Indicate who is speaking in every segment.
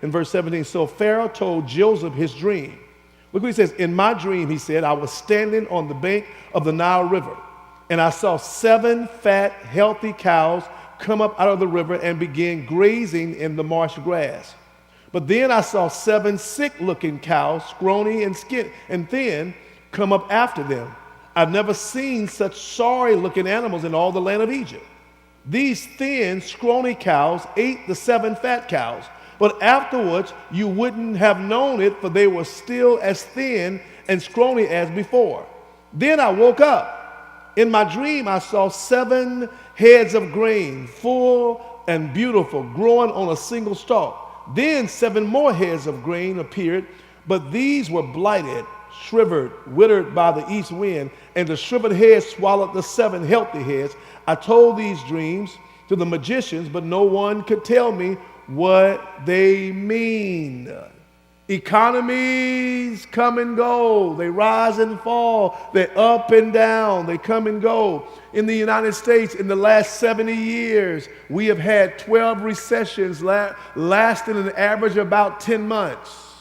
Speaker 1: in verse 17, so Pharaoh told Joseph his dream. Look what he says. In my dream, he said, I was standing on the bank of the Nile River, and I saw 7 fat, healthy cows come up out of the river and begin grazing in the marsh grass. But then I saw 7 sick-looking cows, scrawny and skinny and thin, come up after them. I've never seen such sorry-looking animals in all the land of Egypt. These thin, scrawny cows ate the 7 fat cows, but afterwards you wouldn't have known it, for they were still as thin and scrawny as before. Then I woke up. In my dream, I saw 7 heads of grain, full and beautiful, growing on a single stalk. Then 7 more heads of grain appeared, but these were blighted, shriveled, withered by the east wind, and the shriveled heads swallowed the 7 healthy heads. I told these dreams to the magicians, but no one could tell me what they mean. Economies come and go. They rise and fall. They're up and down. They come and go. In the United States, in the last 70 years, we have had 12 recessions lasting an average of about 10 months.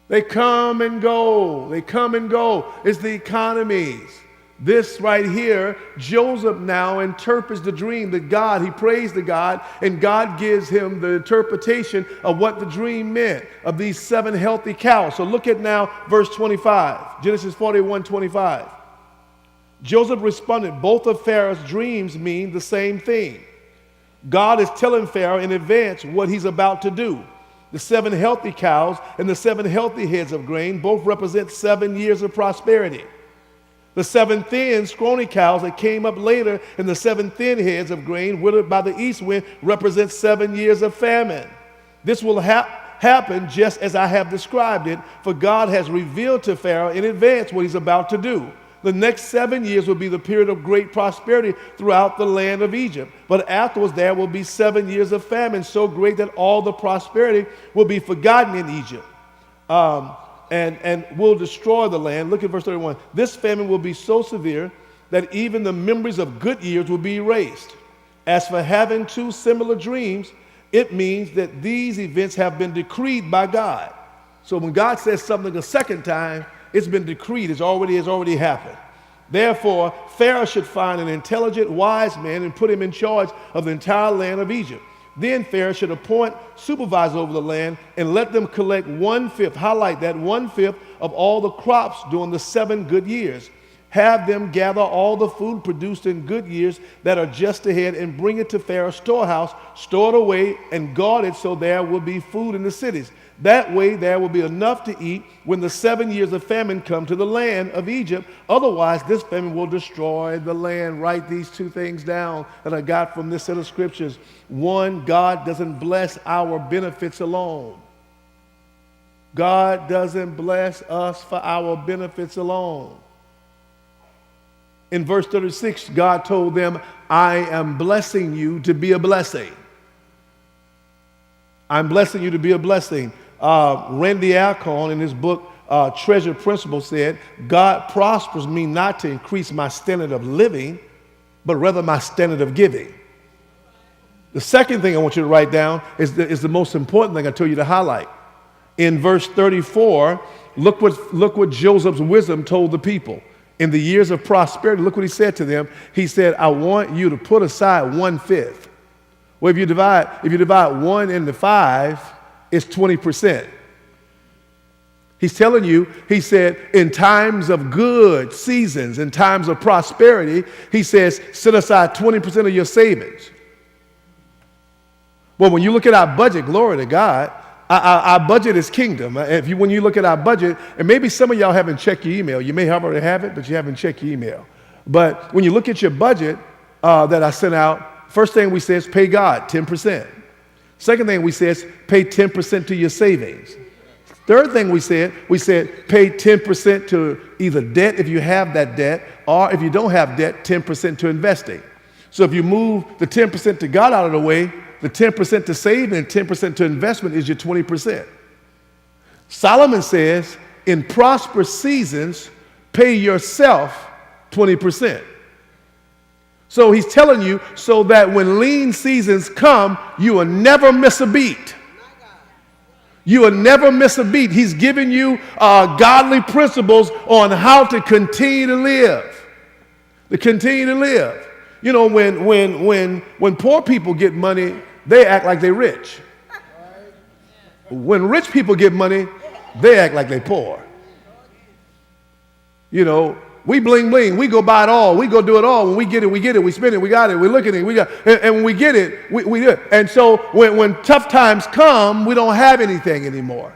Speaker 1: They come and go. They come and go. It's the economies. This right here, Joseph now interprets the dream that God, he prays to God, and God gives him the interpretation of what the dream meant of these 7 healthy cows. So look at now verse 25, Genesis 41:25. Joseph responded, both of Pharaoh's dreams mean the same thing. God is telling Pharaoh in advance what he's about to do. The 7 healthy cows and the 7 healthy heads of grain both represent 7 years of prosperity. The 7 thin, scrawny cows that came up later and the 7 thin heads of grain withered by the east wind represent 7 years of famine. This will happen just as I have described it, for God has revealed to Pharaoh in advance what he's about to do. The next 7 years will be the period of great prosperity throughout the land of Egypt. But afterwards there will be 7 years of famine, so great that all the prosperity will be forgotten in Egypt. And will destroy the land. Look at verse 31. This famine will be so severe that even the memories of good years will be erased. As for having 2 similar dreams, it means that these events have been decreed by God. So when God says something a second time, it's been decreed. It's already happened. Therefore, Pharaoh should find an intelligent, wise man and put him in charge of the entire land of Egypt. Then Pharaoh should appoint supervisors over the land and let them collect 1/5, highlight that 1/5 of all the crops during the 7 good years. Have them gather all the food produced in good years that are just ahead and bring it to Pharaoh's storehouse, store it away and guard it so there will be food in the cities. That way there will be enough to eat when the 7 years of famine come to the land of Egypt. Otherwise, this famine will destroy the land. Write these 2 things down that I got from this set of scriptures. 1, God doesn't bless our benefits alone. God doesn't bless us for our benefits alone. In verse 36, God told them, I am blessing you to be a blessing. I'm blessing you to be a blessing. Randy Alcorn in his book, Treasure Principle, said, God prospers me not to increase my standard of living, but rather my standard of giving. The second thing I want you to write down is the most important thing I told you to highlight. In verse 34, look what Joseph's wisdom told the people. In the years of prosperity, look what he said to them. He said, I want you to put aside 1/5. Well, if you divide 1 into 5, it's 20%. He's telling you, he said, in times of good seasons, in times of prosperity, he says, set aside 20% of your savings. Well, when you look at our budget, glory to God, our budget is kingdom. When you look at our budget, and maybe some of y'all haven't checked your email. You may already have it, but you haven't checked your email. But when you look at your budget that I sent out, first thing we say is pay God 10%. Second thing we say is pay 10% to your savings. Third thing we said pay 10% to either debt if you have that debt, or if you don't have debt, 10% to investing. So if you move the 10% to God out of the way, the 10% to saving and 10% to investment is your 20%. Solomon says, in prosperous seasons, pay yourself 20%. So he's telling you so that when lean seasons come, you will never miss a beat. You will never miss a beat. He's giving you godly principles on how to continue to live. To continue to live. You know, when poor people get money, they act like they're rich. When rich people get money, they act like they're poor. You know, we bling bling, we go buy it all, we go do it all. When we get it, we spend it, we got it, we look at it, we got, and when we get it, we do it. And so when tough times come, we don't have anything anymore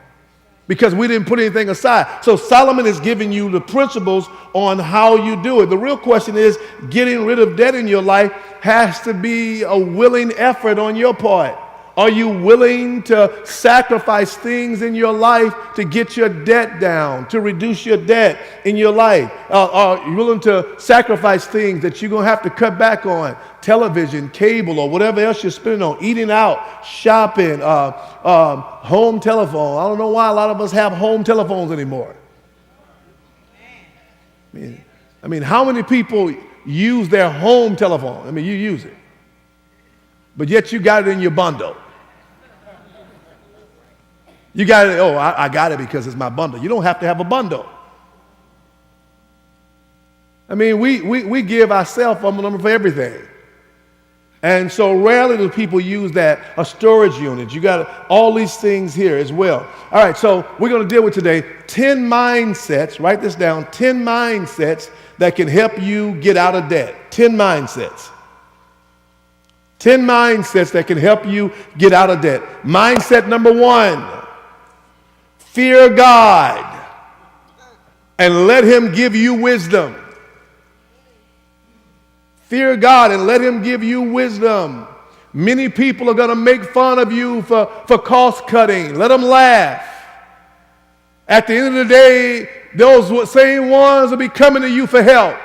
Speaker 1: because we didn't put anything aside. So Solomon is giving you the principles on how you do it. The real question is, getting rid of debt in your life has to be a willing effort on your part. Are you willing to sacrifice things in your life to get your debt down, to reduce your debt in your life? Are you willing to sacrifice things that you're going to have to cut back on? Television, cable, or whatever else you're spending on, eating out, shopping, home telephone. I don't know why a lot of us have home telephones anymore. I mean, how many people use their home telephone? I mean, you use it, but yet you got it in your bundle. You got it, I got it because it's my bundle. You don't have to have a bundle. I mean, we give our cell phone number for everything. And so rarely do people use a storage unit. You got all these things here as well. All right, so we're going to deal with today 10 mindsets. Write this down. 10 mindsets that can help you get out of debt. 10 mindsets. 10 mindsets that can help you get out of debt. Mindset number 1. Fear God and let him give you wisdom. Fear God and let him give you wisdom. Many people are going to make fun of you for cost cutting. Let them laugh. At the end of the day, those same ones will be coming to you for help.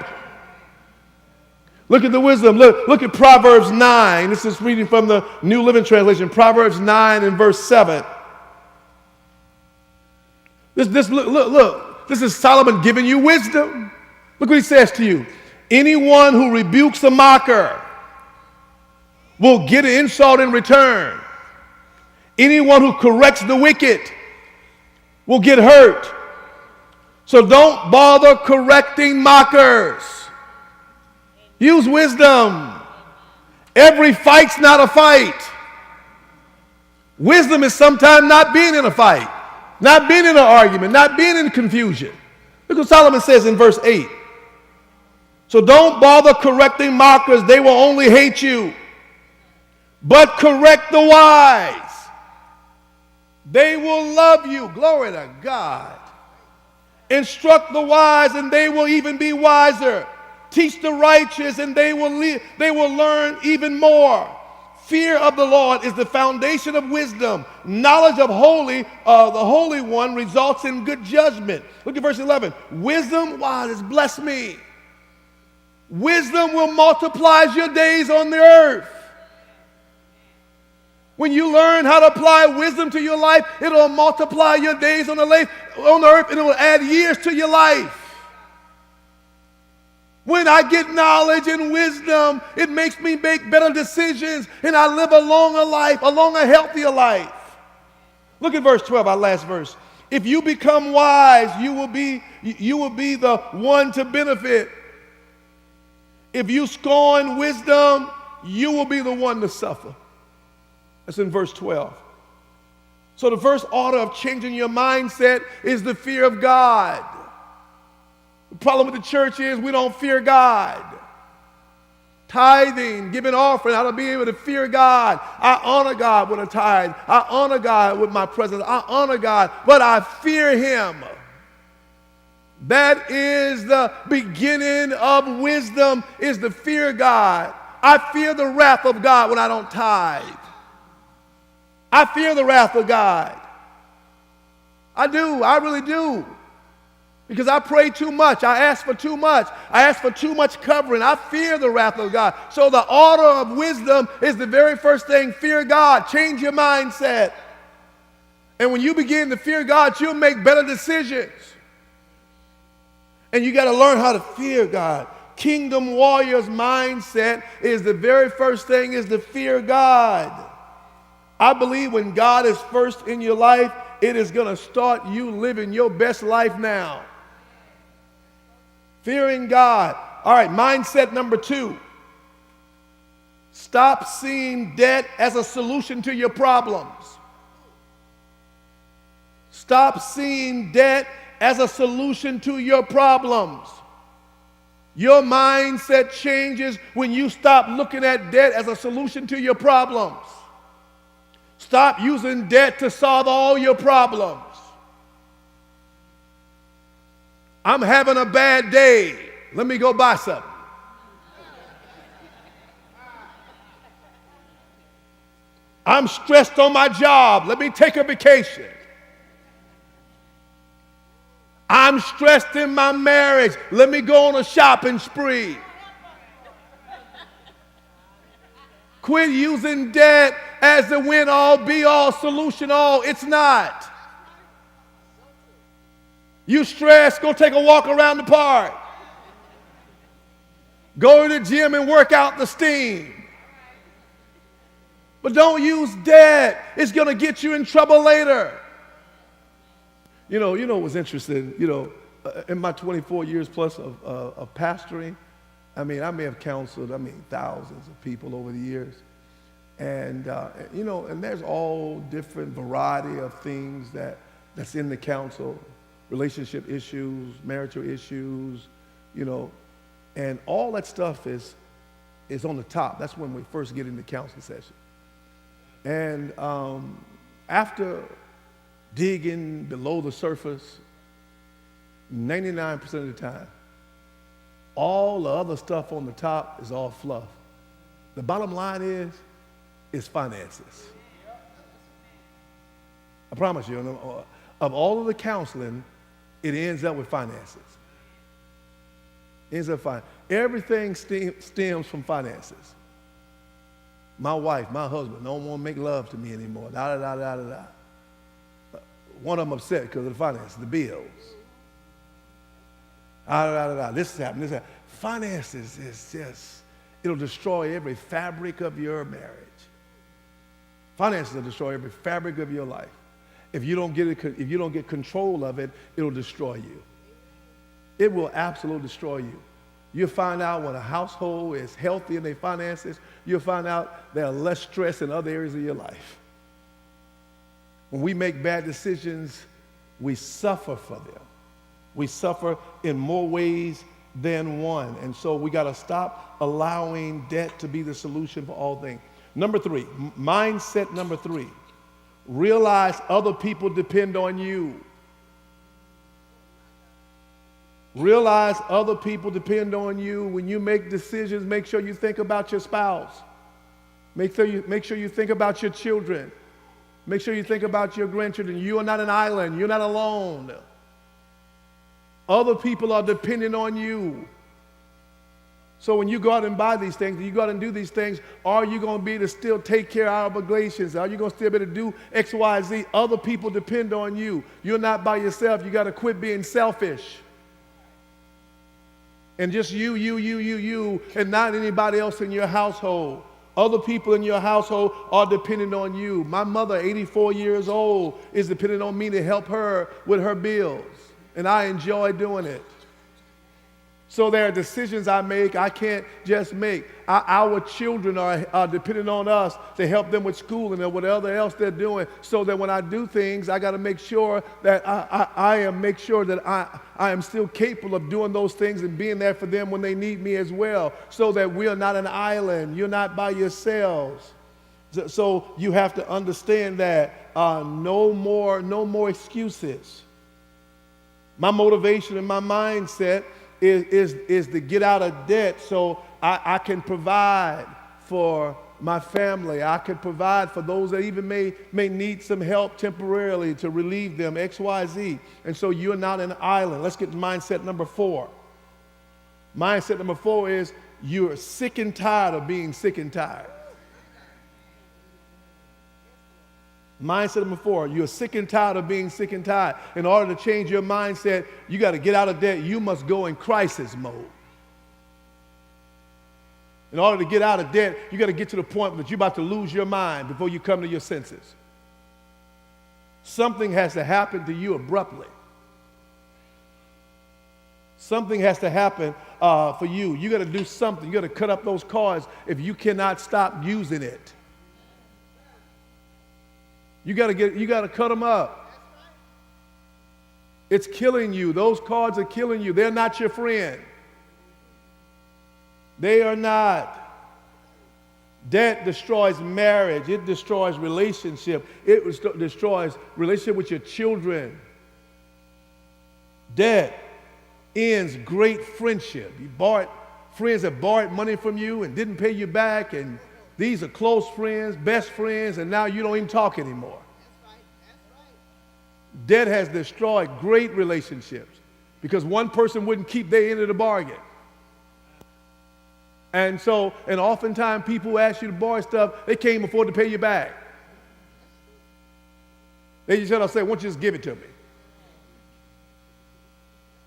Speaker 1: Look at the wisdom. Look at Proverbs 9. This is reading from the New Living Translation. Proverbs 9 and verse 7. Look. This is Solomon giving you wisdom. Look what he says to you. Anyone who rebukes a mocker will get an insult in return. Anyone who corrects the wicked will get hurt. So don't bother correcting mockers. Use wisdom. Every fight's not a fight. Wisdom is sometimes not being in a fight. Not being in an argument, not being in confusion. Look what Solomon says in verse 8. So don't bother correcting mockers. They will only hate you. But correct the wise. They will love you. Glory to God. Instruct the wise and they will even be wiser. Teach the righteous and they will learn even more. Fear of the Lord is the foundation of wisdom. Knowledge of the Holy One results in good judgment. Look at verse 11. Wisdom, wow, this blessed me. Wisdom will multiply your days on the earth. When you learn how to apply wisdom to your life, it will multiply your days on the earth and it will add years to your life. When I get knowledge and wisdom, it makes me make better decisions and I live a longer life, a longer, healthier life. Look at verse 12, our last verse. If you become wise, you will be the one to benefit. If you scorn wisdom, you will be the one to suffer. That's in verse 12. So the first order of changing your mindset is the fear of God. The problem with the church is we don't fear God. Tithing, giving offering, how to be able to fear God. I honor God with a tithe. I honor God with my presence. I honor God, but I fear him. That is the beginning of wisdom, is to fear God. I fear the wrath of God when I don't tithe. I fear the wrath of God. I do. I really do. Because I pray too much. I ask for too much. I ask for too much covering. I fear the wrath of God. So the order of wisdom is the very first thing. Fear God. Change your mindset. And when you begin to fear God, you'll make better decisions. And you got to learn how to fear God. Kingdom warriors mindset is the very first thing is to fear God. I believe when God is first in your life, it is going to start you living your best life now. Fearing God. All right, mindset number 2. Stop seeing debt as a solution to your problems. Stop seeing debt as a solution to your problems. Your mindset changes when you stop looking at debt as a solution to your problems. Stop using debt to solve all your problems. I'm having a bad day. Let me go buy something. I'm stressed on my job. Let me take a vacation. I'm stressed in my marriage. Let me go on a shopping spree. Quit using debt as the win-all, be-all, solution-all. It's not. You stressed, go take a walk around the park. Go to the gym and work out the steam. But don't use debt. It's going to get you in trouble later. You know what's interesting, in my 24 years plus of pastoring, I may have counseled, thousands of people over the years. And, and there's all different variety of things that's in the counsel, relationship issues, marital issues, and all that stuff is on the top. That's when we first get into counseling session. And after digging below the surface, 99% of the time, all the other stuff on the top is all fluff. The bottom line is finances. I promise you, of all of the counseling, it ends up with finances. It ends up with everything stems from finances. My wife, my husband don't want to make love to me anymore. Da, da, da, da, da. One of them upset because of the finances, the bills. Da, da, da, da. This is happening, this is happening. Finances is just, it'll destroy every fabric of your marriage. Finances will destroy every fabric of your life. If you don't get control of it, it'll destroy you. It will absolutely destroy you. You'll find out when a household is healthy in their finances, you'll find out there's less stress in other areas of your life. When we make bad decisions, we suffer for them. We suffer in more ways than one. And so we got to stop allowing debt to be the solution for all things. Number 3, mindset number 3, realize other people depend on you. Realize other people depend on you. When you make decisions, make sure you think about your spouse. Make sure you think about your children. Make sure you think about your grandchildren. You are not an island. You're not alone. Other people are depending on you. So when you go out and buy these things, you go out and do these things, are you going to be able to still take care of our obligations? Are you going to still be able to do X, Y, Z? Other people depend on you. You're not by yourself. You got to quit being selfish. And just you, and not anybody else in your household. Other people in your household are dependent on you. My mother, 84 years old, is dependent on me to help her with her bills. And I enjoy doing it. So there are decisions I make I can't just make. Our children are dependent on us to help them with school and whatever else they're doing, so that when I do things, I got to make sure that I am still capable of doing those things and being there for them when they need me as well, so that we are not an island. You're not by yourselves. So you have to understand that no more excuses. My motivation and my mindset is to get out of debt so I can provide for my family. I can provide for those that even may need some help temporarily to relieve them, X, Y, Z. And so you're not an island. Let's get to mindset number 4. Mindset number 4 is you're sick and tired of being sick and tired. Mindset number 4, you're sick and tired of being sick and tired. In order to change your mindset, you got to get out of debt. You must go in crisis mode. In order to get out of debt, you got to get to the point that you're about to lose your mind before you come to your senses. Something has to happen to you abruptly. Something has to happen for you. You got to do something. You got to cut up those cards if you cannot stop using it. You got to cut them up. It's killing you. Those cards are killing you. They're not your friend. They are not. Debt destroys marriage. It destroys relationship. It destroys relationship with your children. Debt ends great friendship. You borrowed friends that borrowed money from you and didn't pay you back, and these are close friends, best friends, and now you don't even talk anymore. Debt has destroyed great relationships because one person wouldn't keep their end of the bargain. And oftentimes people ask you to borrow stuff, they can't afford to pay you back. They just say, why don't you just give it to me?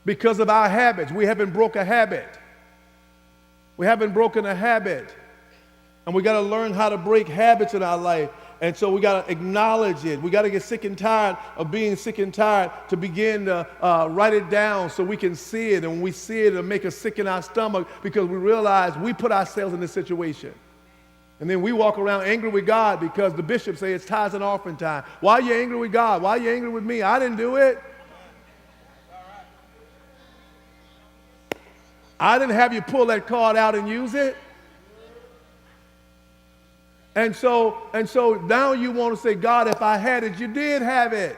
Speaker 1: Because of our habits. We haven't broken a habit. We haven't broken a habit. And we got to learn how to break habits in our life. And so we got to acknowledge it. We got to get sick and tired of being sick and tired to begin to write it down so we can see it. And when we see it, it'll make us sick in our stomach because we realize we put ourselves in this situation. And then we walk around angry with God because the bishop says it's tithes and offering time. Why are you angry with God? Why are you angry with me? I didn't do it. I didn't have you pull that card out and use it. And so now you want to say, God, if I had it, you did have it.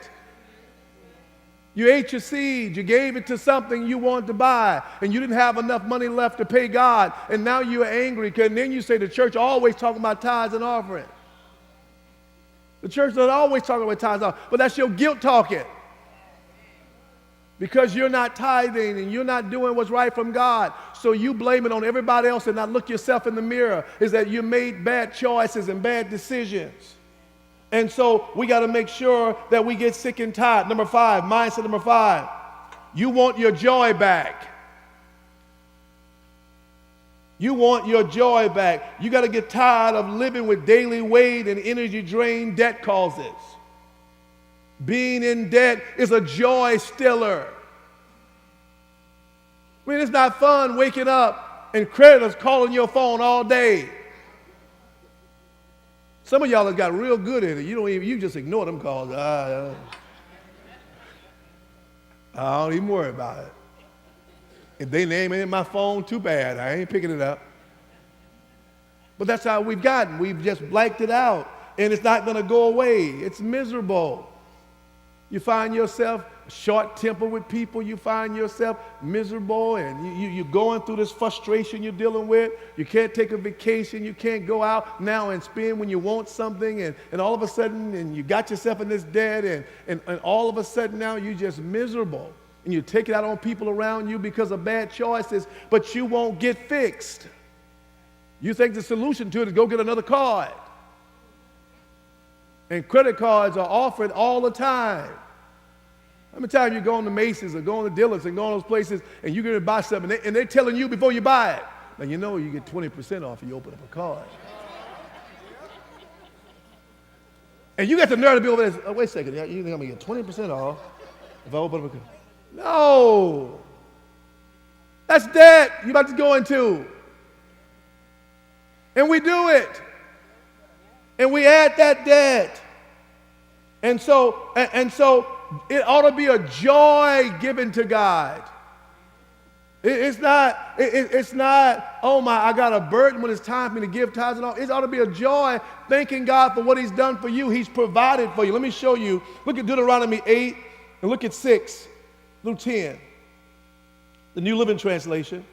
Speaker 1: You ate your seed. You gave it to something you wanted to buy, and you didn't have enough money left to pay God, and now you're angry. And then you say the church always talking about tithes and offering. The church is always talking about tithes and offering, but that's your guilt talking. Because you're not tithing and you're not doing what's right from God. So you blame it on everybody else and not look yourself in the mirror. Is that you made bad choices and bad decisions. And so we got to make sure that we get sick and tired. Number 5, mindset number 5. You want your joy back. You want your joy back. You got to get tired of living with daily weight and energy drain debt causes. Being in debt is a joy stiller. I mean, it's not fun waking up and creditors calling your phone all day. Some of y'all have got real good at it. You just ignore them calls. I don't even worry about it. If they name it in my phone, too bad. I ain't picking it up. But that's how we've gotten. We've just blanked it out. And it's not going to go away. It's miserable. You find yourself short-tempered with people. You find yourself miserable, and you're going through this frustration you're dealing with. You can't take a vacation. You can't go out now and spend when you want something, and all of a sudden, and you got yourself in this debt, and all of a sudden now you're just miserable. And you take it out on people around you because of bad choices, but you won't get fixed. You think the solution to it is go get another card. And credit cards are offered all the time. How many times you go on to Macy's or go on to Dillard's and go on those places and you're going to buy something and they're telling you before you buy it. Now you know you get 20% off if you open up a card. And you got the nerve to be over there. Oh, wait a second. You think I'm going to get 20% off if I open up a card? No. That's debt you're about to go into. And we do it. And we add that debt. And so it ought to be a joy given to God. It's not, oh my, I got a burden when it's time for me to give tithes and all. It ought to be a joy thanking God for what he's done for you. He's provided for you. Let me show you. Look at Deuteronomy 8 and look at 6 through 10. The New Living Translation.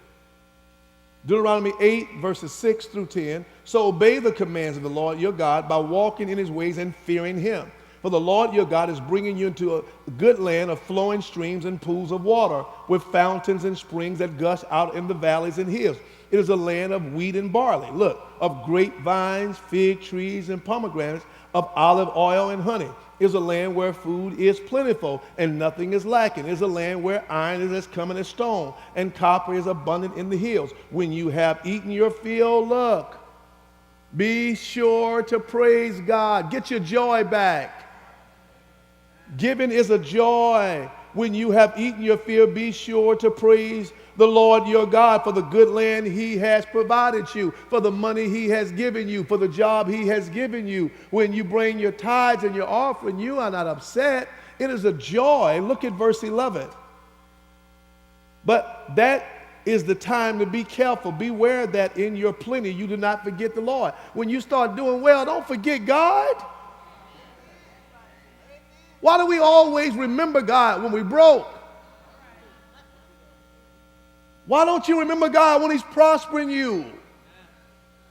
Speaker 1: Deuteronomy 8, verses 6 through 10. So obey the commands of the Lord your God by walking in his ways and fearing him. For the Lord your God is bringing you into a good land of flowing streams and pools of water, with fountains and springs that gush out in the valleys and hills. It is a land of wheat and barley. Look, of grapevines, fig trees, and pomegranates, of olive oil and honey. It is a land where food is plentiful and nothing is lacking. It is a land where iron is as common as stone, and copper is abundant in the hills. When you have eaten your fill, look, be sure to praise God. Get your joy back. Giving is a joy. When you have eaten your fill, be sure to praise the Lord your God for the good land he has provided you, for the money he has given you, for the job he has given you. When you bring your tithes and your offering, you are not upset. It is a joy. Look at verse 11. But that is the time to be careful. Beware that in your plenty you do not forget the Lord. When you start doing well, don't forget God. Why do we always remember God when we broke? Why don't you remember God when he's prospering you?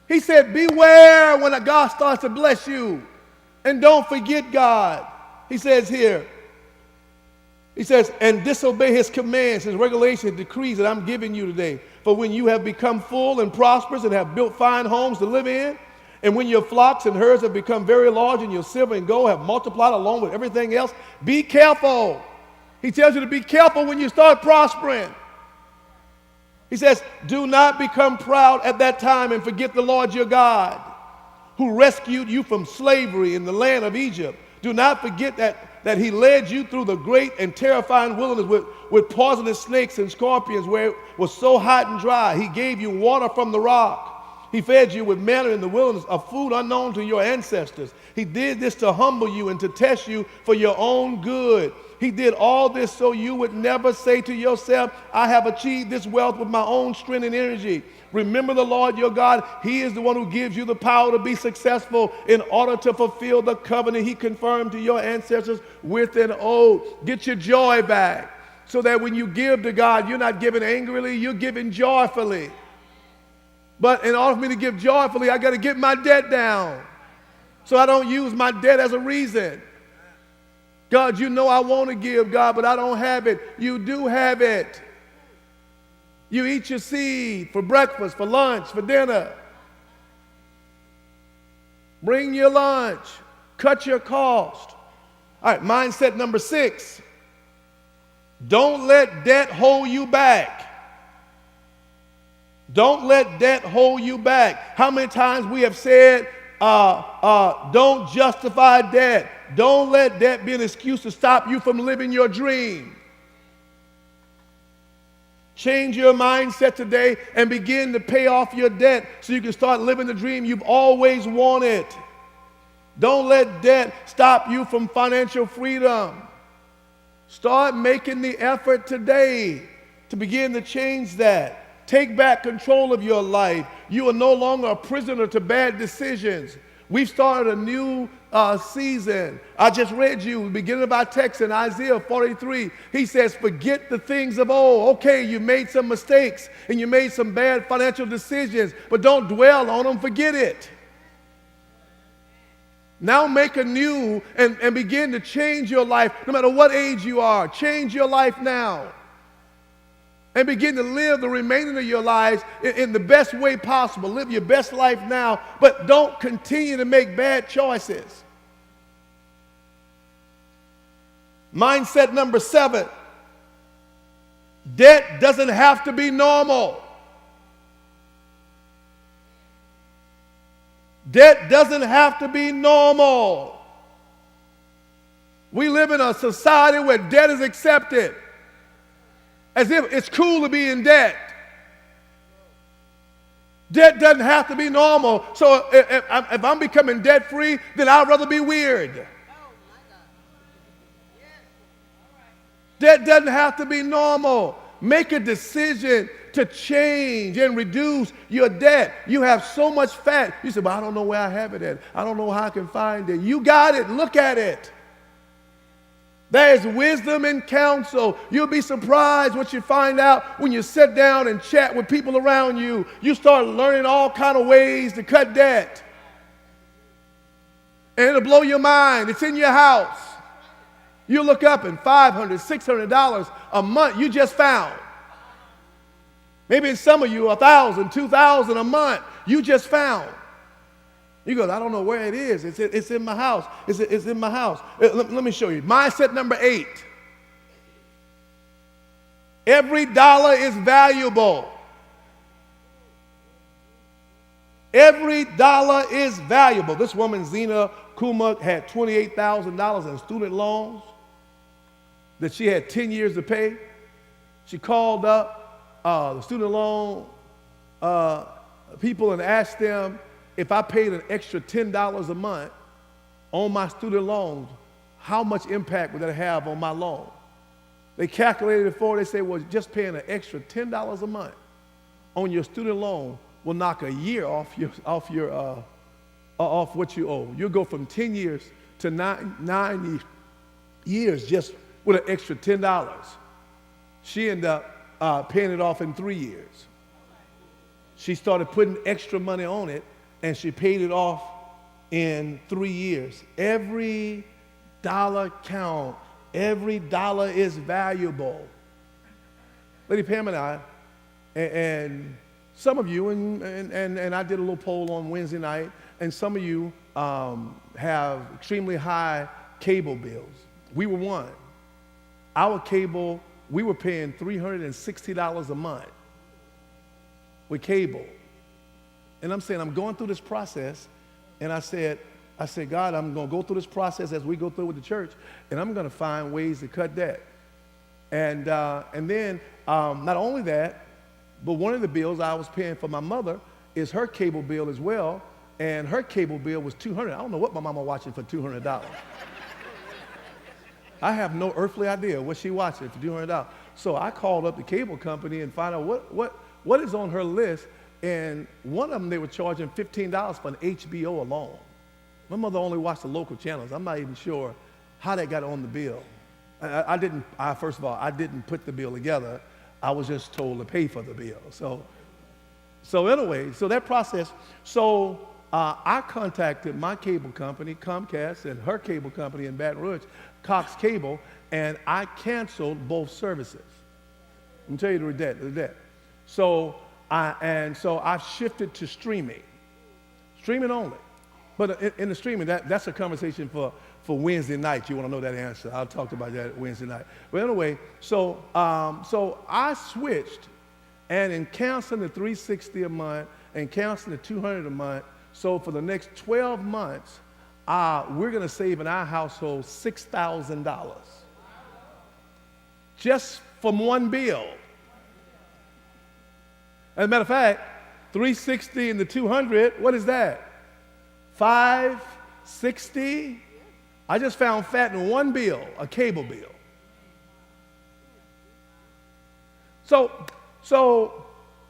Speaker 1: He said, beware when God starts to bless you. And don't forget God. He says here, he says, and disobey his commands, his regulations, decrees that I'm giving you today. For when you have become full and prosperous and have built fine homes to live in, and when your flocks and herds have become very large and your silver and gold have multiplied along with everything else, be careful. He tells you to be careful when you start prospering. He says, do not become proud at that time and forget the Lord your God, who rescued you from slavery in the land of Egypt. Do not forget that he led you through the great and terrifying wilderness with poisonous snakes and scorpions where it was so hot and dry. He gave you water from the rock. He fed you with manna in the wilderness, a food unknown to your ancestors. He did this to humble you and to test you for your own good. He did all this so you would never say to yourself, I have achieved this wealth with my own strength and energy. Remember the Lord your God. He is the one who gives you the power to be successful in order to fulfill the covenant he confirmed to your ancestors with an oath. Get your joy back so that when you give to God, you're not giving angrily, you're giving joyfully. But in order for me to give joyfully, I got to get my debt down so I don't use my debt as a reason. God, you know I want to give, God, but I don't have it. You do have it. You eat your seed for breakfast, for lunch, for dinner. Bring your lunch. Cut your cost. All right, mindset number 6. Don't let debt hold you back. Don't let debt hold you back. How many times we have said, don't justify debt. Don't let debt be an excuse to stop you from living your dream. Change your mindset today and begin to pay off your debt so you can start living the dream you've always wanted. Don't let debt stop you from financial freedom. Start making the effort today to begin to change that. Take back control of your life. You are no longer a prisoner to bad decisions. We've started a new season. I just read you the beginning of our text in Isaiah 43. He says, forget the things of old. Okay, you made some mistakes and you made some bad financial decisions, but don't dwell on them. Forget it. Now make anew and begin to change your life no matter what age you are. Change your life now. And begin to live the remainder of your lives in the best way possible. Live your best life now, but don't continue to make bad choices. Mindset number 7. Debt doesn't have to be normal. Debt doesn't have to be normal. We live in a society where debt is accepted. As if it's cool to be in debt. Debt doesn't have to be normal. So if I'm becoming debt free, then I'd rather be weird. Debt doesn't have to be normal. Make a decision to change and reduce your debt. You have so much fat. You say, but I don't know where I have it at. I don't know how I can find it. You got it. Look at it. There's wisdom and counsel. You'll be surprised what you find out when you sit down and chat with people around you. You start learning all kind of ways to cut debt. And it'll blow your mind. It's in your house. You look up and $500, $600 a month you just found. Maybe in some of you, $1,000, $2,000 a month you just found. You go, I don't know where it is. It's in my house. It's in my house. Let me show you. Mindset number 8. Every dollar is valuable. Every dollar is valuable. This woman, Zena Kuma, had $28,000 in student loans. that she had 10 years to pay. She called up the student loan people and asked them, if I paid an extra $10 a month on my student loans, how much impact would that have on my loan? They calculated it for her. They said, well, just paying an extra $10 a month on your student loan will knock a year off what you owe. You'll go from 10 years to nine years just with an extra $10. She ended up paying it off in 3 years. She started putting extra money on it, and she paid it off in 3 years. Every dollar counts. Every dollar is valuable. Lady Pam and I, and some of you, and I did a little poll on Wednesday night, and some of you have extremely high cable bills. We were one. Our cable, we were paying $360 a month with cable. And I'm saying, I'm going through this process, and I said, God, I'm going to go through this process as we go through with the church, and I'm going to find ways to cut that. And then, not only that, but one of the bills I was paying for my mother is her cable bill as well, and her cable bill was $200. I don't know what my mama watching for $200. I have no earthly idea what she watching for $200. So I called up the cable company and found out what is on her list, and one of them, they were charging $15 for an HBO alone. My mother only watched the local channels. I'm not even sure how that got on the bill. First of all, I didn't put the bill together. I was just told to pay for the bill. So anyway, so that process, I contacted my cable company, Comcast, and her cable company in Baton Rouge, Cox Cable, and I canceled both services. Let me tell you the debt. So I've shifted to streaming only. But in the streaming, that's a conversation for Wednesday night. You want to know that answer? I'll talk about that Wednesday night. But anyway, so I switched, and in canceling the $360 a month and canceling the $200 a month, so for the next 12 months, we're going to save in our household $6,000 just from one bill. As a matter of fact, 360 and the 200, what is that? 560. I just found fat in one bill, a cable bill. So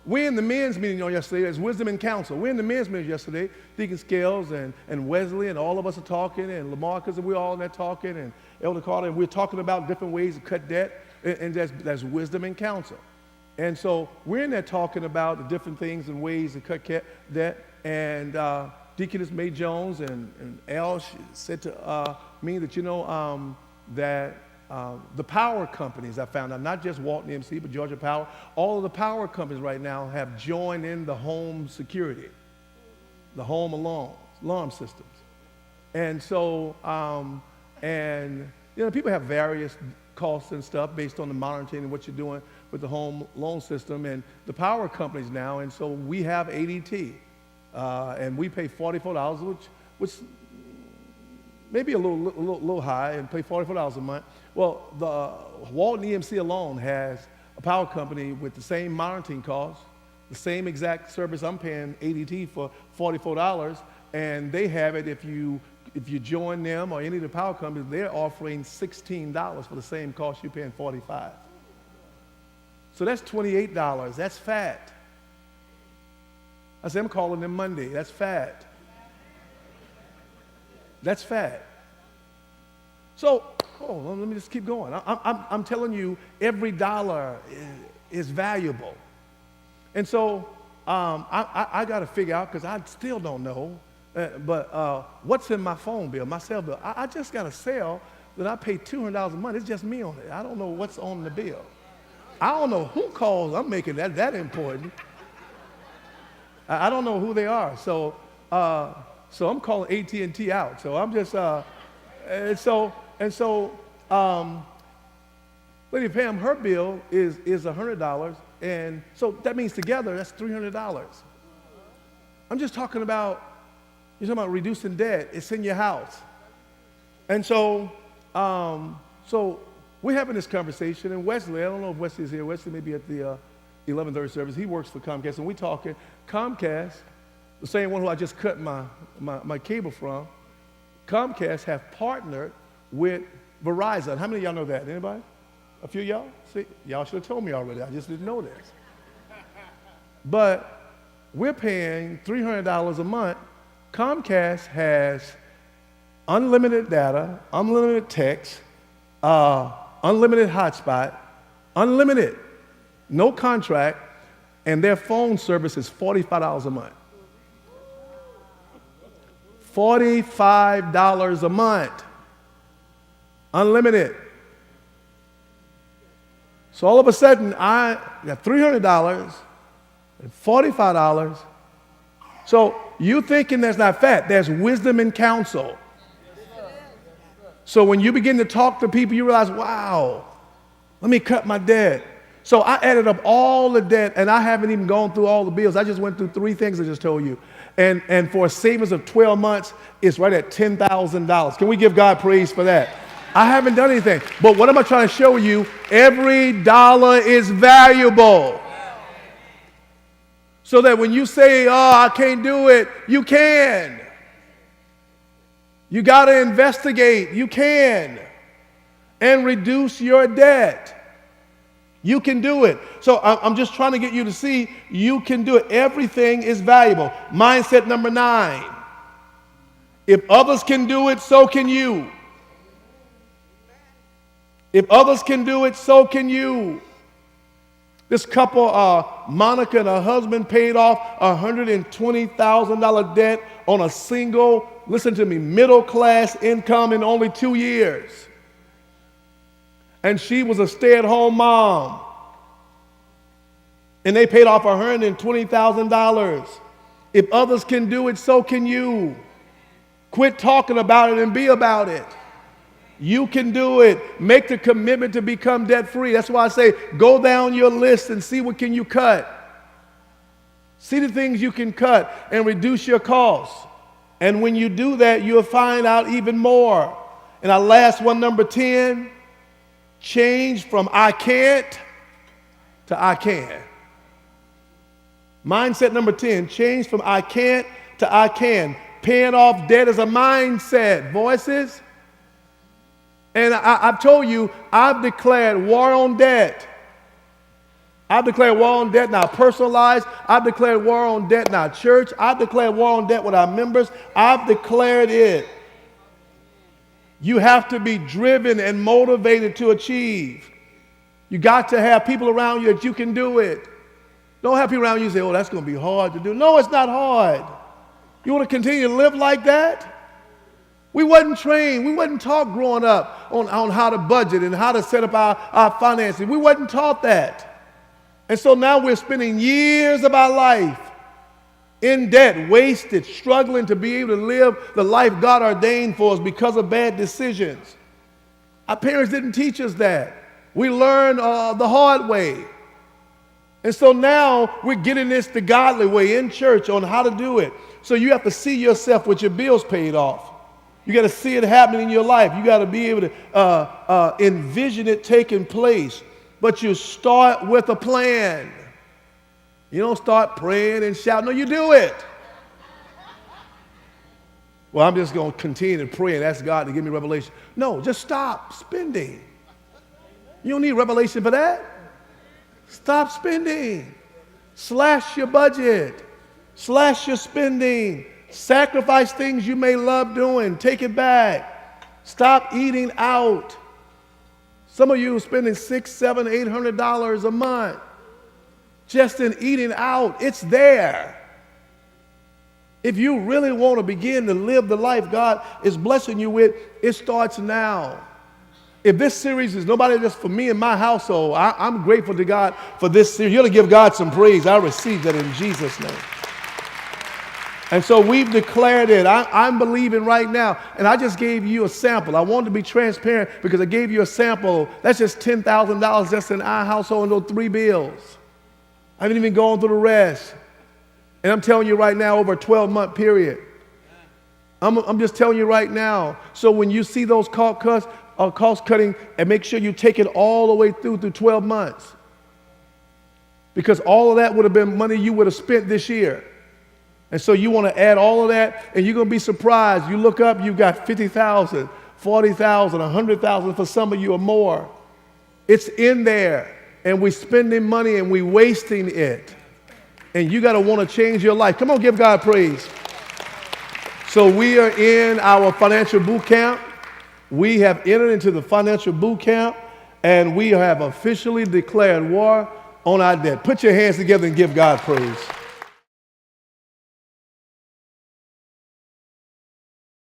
Speaker 1: we in the men's meeting on yesterday, as Wisdom and Counsel, we're in the men's meeting yesterday, Deacon Scales and Wesley and all of us are talking, and Lamarcus, and we're all in there talking, and Elder Carter, and we're talking about different ways to cut debt, and that's Wisdom and Counsel. And so we're in there talking about the different things and ways to cut debt, and Deaconess May Jones and Al said to me that, that the power companies, I found out, not just Walton EMC, but Georgia Power, all of the power companies right now have joined in the home security, the home alarm systems. And so, people have various costs and stuff based on the monitoring and what you're doing with the home loan system and the power companies now. And so we have ADT. And we pay $44, which may be a little high, and pay $44 a month. Well, the Walton EMC alone has a power company with the same monitoring costs, the same exact service I'm paying ADT for $44, and they have it if you join them or any of the power companies, they're offering $16 for the same cost you're paying $45. So that's $28. That's fat. I said, I'm calling them Monday. That's fat. That's fat. So, let me just keep going. I'm telling you, every dollar is valuable. And so I got to figure out, because I still don't know, but what's in my phone bill, my cell bill. I just got a cell that I pay $200 a month. It's just me on it. I don't know what's on the bill. I don't know who calls I'm making that important. I don't know who they are, so I'm calling AT&T out. So I'm just, Lady Pam, her bill is $100, and so that means together that's $300. I'm just talking about, you're talking about reducing debt. It's in your house, and so We're having this conversation, and Wesley, I don't know if Wesley is here. Wesley may be at the 11:30 service. He works for Comcast, and we're talking. Comcast, the same one who I just cut my cable from, Comcast have partnered with Verizon. How many of y'all know that? Anybody? A few of y'all? See, y'all should have told me already. I just didn't know this. But we're paying $300 a month. Comcast has unlimited data, unlimited text, unlimited hotspot, unlimited, no contract, and their phone service is $45 a month. $45 a month. Unlimited. So all of a sudden, I got $300 and $45. So you thinking that's not fat. There's wisdom and counsel. So when you begin to talk to people, you realize, wow, let me cut my debt. So I added up all the debt, and I haven't even gone through all the bills. I just went through 3 things I just told you. And for a savings of 12 months, it's right at $10,000. Can we give God praise for that? I haven't done anything. But what am I trying to show you? Every dollar is valuable. So that when you say, oh, I can't do it, you can. You got to investigate. You can. And reduce your debt. You can do it. So I'm just trying to get you to see you can do it. Everything is valuable. Mindset number 9. If others can do it, so can you. If others can do it, so can you. This couple, Monica and her husband, paid off $120,000 debt on a single, listen to me, middle-class income in only 2 years. And she was a stay-at-home mom. And they paid off $120,000. If others can do it, so can you. Quit talking about it and be about it. You can do it. Make the commitment to become debt-free. That's why I say go down your list and see what can you cut. See the things you can cut and reduce your costs. And when you do that, you'll find out even more. And our last one, number 10, change from I can't to I can. Mindset number 10, change from I can't to I can. Paying off debt is a mindset. Voices? And I've told you, I've declared war on debt. I've declared war on debt in our personal lives. I've declared war on debt in our church. I've declared war on debt with our members. I've declared it. You have to be driven and motivated to achieve. You got to have people around you that you can do it. Don't have people around you say, oh, that's going to be hard to do. No, it's not hard. You want to continue to live like that? We wasn't trained. We wasn't taught growing up on how to budget and how to set up our finances. We wasn't taught that. And so now we're spending years of our life in debt, wasted, struggling to be able to live the life God ordained for us because of bad decisions. Our parents didn't teach us that. We learned the hard way. And so now we're getting this the godly way in church on how to do it. So you have to see yourself with your bills paid off. You got to see it happening in your life. You got to be able to envision it taking place. But you start with a plan. You don't start praying and shouting. No, you do it. Well, I'm just going to continue to pray and ask God to give me revelation. No, just stop spending. You don't need revelation for that. Stop spending. Slash your budget. Slash your spending. Sacrifice things you may love doing. Take it back. Stop eating out. Some of you are spending $600, $700, $800 a month just in eating out. It's there. If you really want to begin to live the life God is blessing you with, it starts now. If this series is nobody just for me and my household, I'm grateful to God for this series. You ought to give God some praise. I receive that in Jesus' name. And so we've declared it. I'm believing right now. And I just gave you a sample. I wanted to be transparent because I gave you a sample. That's just $10,000 just in our household and those 3 bills. I haven't even gone through the rest. And I'm telling you right now, over a 12-month period. I'm just telling you right now. So when you see those cost cuts, cost cutting, and make sure you take it all the way through 12 months. Because all of that would have been money you would have spent this year. And so you want to add all of that, and you're going to be surprised. You look up, you've got 50,000, 40,000, 100,000 for some of you or more. It's in there, and we're spending money and we're wasting it. And you got to want to change your life. Come on, give God praise. So we are in our financial boot camp. We have entered into the financial boot camp, and we have officially declared war on our debt. Put your hands together and give God praise.